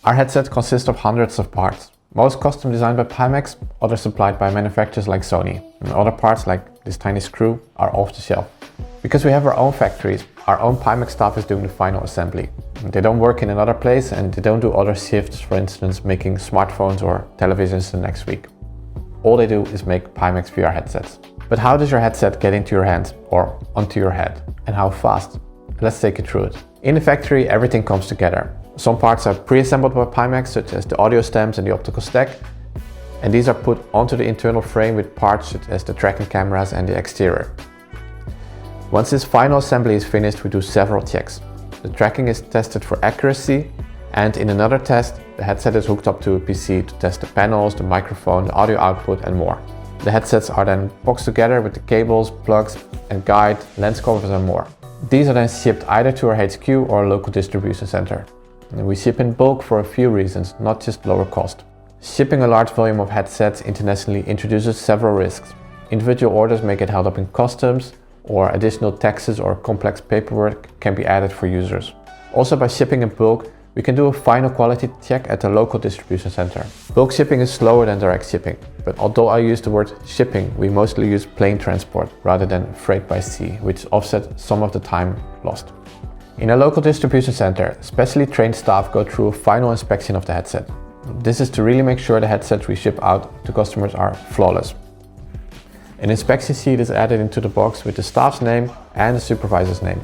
Our headset consists of hundreds of parts. Most custom designed by Pimax, others supplied by manufacturers like Sony. And other parts, like this tiny screw, are off the shelf. Because we have our own factories, our own Pimax staff is doing the final assembly. They don't work in another place and they don't do other shifts, for instance making smartphones or televisions the next week. All they do is make Pimax VR headsets. But how does your headset get into your hands or onto your head? And how fast? Let's take you through it. In the factory, everything comes together. Some parts are pre-assembled by Pimax, such as the audio stems and the optical stack, and these are put onto the internal frame with parts such as the tracking cameras and the exterior. Once this final assembly is finished, we do several checks. The tracking is tested for accuracy, and in another test, the headset is hooked up to a PC to test the panels, the microphone, the audio output and more. The headsets are then boxed together with the cables, plugs and guide, lens covers and more. These are then shipped either to our HQ or a local distribution center. And we ship in bulk for a few reasons, not just lower cost. Shipping a large volume of headsets internationally introduces several risks. Individual orders may get held up in customs, or additional taxes or complex paperwork can be added for users. Also, by shipping in bulk, we can do a final quality check at the local distribution center. Bulk shipping is slower than direct shipping, but although I use the word shipping, we mostly use plane transport rather than freight by sea, which offsets some of the time lost. In a local distribution center, specially trained staff go through a final inspection of the headset. This is to really make sure the headsets we ship out to customers are flawless. An inspection sheet is added into the box with the staff's name and the supervisor's name.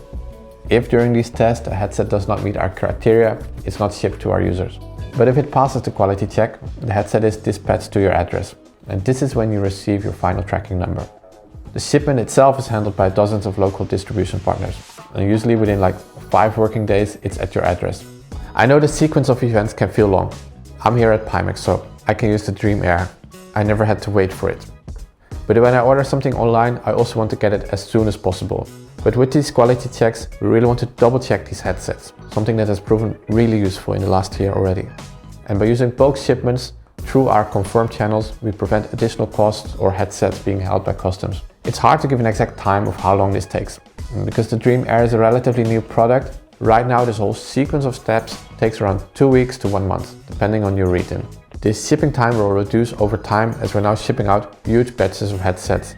If during these tests a headset does not meet our criteria, it's not shipped to our users. But if it passes the quality check, the headset is dispatched to your address. And this is when you receive your final tracking number. The shipment itself is handled by dozens of local distribution partners. And usually within like 5 working days, it's at your address. I know the sequence of events can feel long. I'm here at Pimax, so I can use the Dream Air. I never had to wait for it. But when I order something online, I also want to get it as soon as possible. But with these quality checks, we really want to double check these headsets, something that has proven really useful in the last year already. And by using bulk shipments through our confirmed channels, we prevent additional costs or headsets being held by customs. It's hard to give an exact time of how long this takes. And because the Dream Air is a relatively new product, right now this whole sequence of steps takes around 2 weeks to 1 month, depending on your region. This shipping time will reduce over time as we're now shipping out huge batches of headsets.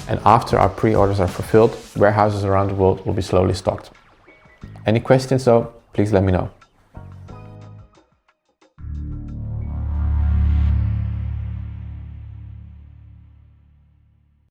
And after our pre-orders are fulfilled, warehouses around the world will be slowly stocked. Any questions though, please let me know.